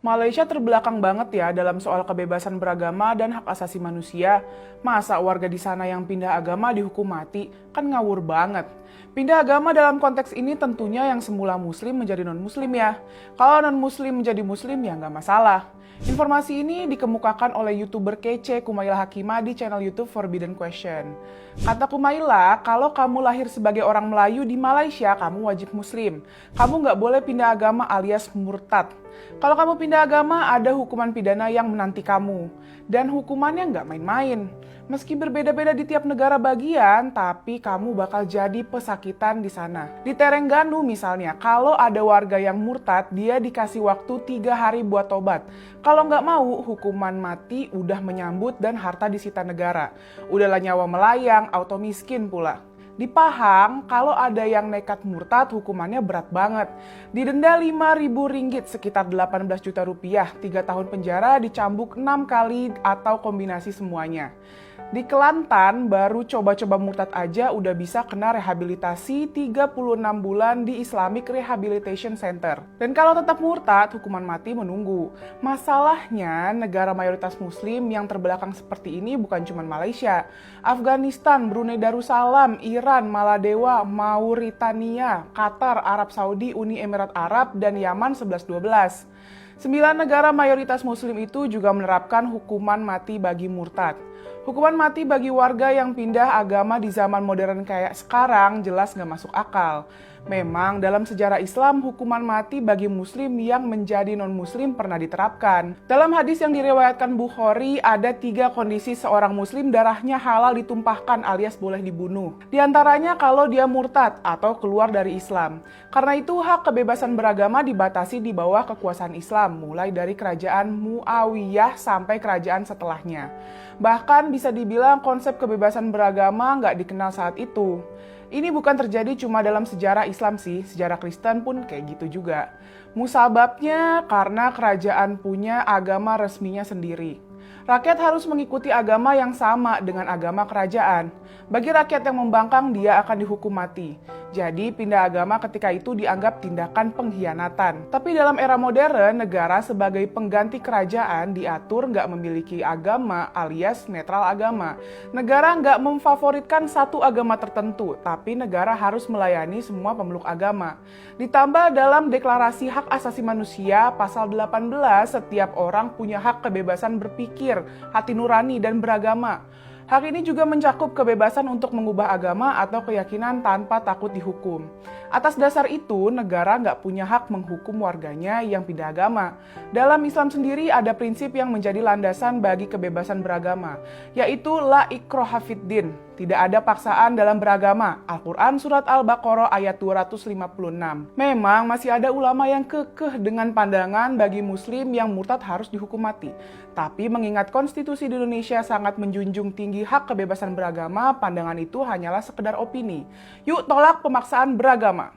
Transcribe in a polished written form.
Malaysia terbelakang banget ya dalam soal kebebasan beragama dan hak asasi manusia. Masa warga di sana yang pindah agama dihukum mati? Kan ngawur banget. Pindah agama dalam konteks ini tentunya yang semula muslim menjadi non-muslim ya. Kalau non-muslim menjadi muslim ya nggak masalah. Informasi ini dikemukakan oleh YouTuber kece Kumaila Hakimah di channel YouTube Forbidden Question. Kata Kumaila, kalau kamu lahir sebagai orang Melayu di Malaysia, kamu wajib muslim. Kamu nggak boleh pindah agama alias murtad. Kalau kamu pindah agama, ada hukuman pidana yang menanti kamu. Dan hukumannya nggak main-main. Meski berbeda-beda di tiap negara bagian, tapi kamu bakal jadi pesakitan di sana. Di Terengganu misalnya, kalau ada warga yang murtad, dia dikasih waktu 3 hari buat tobat. Kalau nggak mau, hukuman mati udah menyambut dan harta disita negara. Udahlah nyawa melayang, auto miskin pula. Di Pahang, kalau ada yang nekat murtad, hukumannya berat banget. Didenda Rp5.000 sekitar 18 juta rupiah, 3 tahun penjara, dicambuk 6 kali atau kombinasi semuanya. Di Kelantan, baru coba-coba murtad aja udah bisa kena rehabilitasi 36 bulan di Islamic Rehabilitation Center. Dan kalau tetap murtad, hukuman mati menunggu. Masalahnya, negara mayoritas muslim yang terbelakang seperti ini bukan cuma Malaysia. Afghanistan, Brunei Darussalam, Iran, Maladewa, Mauritania, Qatar, Arab Saudi, Uni Emirat Arab, dan Yaman 11-12. 9 negara mayoritas muslim itu juga menerapkan hukuman mati bagi murtad. Hukuman mati bagi warga yang pindah agama di zaman modern kayak sekarang jelas nggak masuk akal. Memang dalam sejarah Islam, hukuman mati bagi muslim yang menjadi non-muslim pernah diterapkan. Dalam hadis yang diriwayatkan Bukhari, ada 3 kondisi seorang muslim darahnya halal ditumpahkan alias boleh dibunuh. Di antaranya kalau dia murtad atau keluar dari Islam. Karena itu hak kebebasan beragama dibatasi di bawah kekuasaan Islam, mulai dari kerajaan Muawiyah sampai kerajaan setelahnya. Bahkan bisa dibilang konsep kebebasan beragama nggak dikenal saat itu. Ini bukan terjadi cuma dalam sejarah Islam sih, sejarah Kristen pun kayak gitu juga. Musababnya karena kerajaan punya agama resminya sendiri. Rakyat harus mengikuti agama yang sama dengan agama kerajaan. Bagi rakyat yang membangkang, dia akan dihukum mati. Jadi pindah agama ketika itu dianggap tindakan pengkhianatan. Tapi dalam era modern, negara sebagai pengganti kerajaan diatur nggak memiliki agama alias netral agama. Negara nggak memfavoritkan satu agama tertentu, tapi negara harus melayani semua pemeluk agama. Ditambah dalam Deklarasi Hak Asasi Manusia, pasal 18, setiap orang punya hak kebebasan berpikir, hati nurani, dan beragama. Hak ini juga mencakup kebebasan untuk mengubah agama atau keyakinan tanpa takut dihukum. Atas dasar itu, negara nggak punya hak menghukum warganya yang pindah agama. Dalam Islam sendiri ada prinsip yang menjadi landasan bagi kebebasan beragama, yaitu la ikraha fiddin. Tidak ada paksaan dalam beragama. Al-Quran Surat Al-Baqarah ayat 256. Memang masih ada ulama yang kekeh dengan pandangan bagi muslim yang murtad harus dihukum mati. Tapi mengingat konstitusi di Indonesia sangat menjunjung tinggi hak kebebasan beragama, pandangan itu hanyalah sekedar opini. Yuk tolak pemaksaan beragama.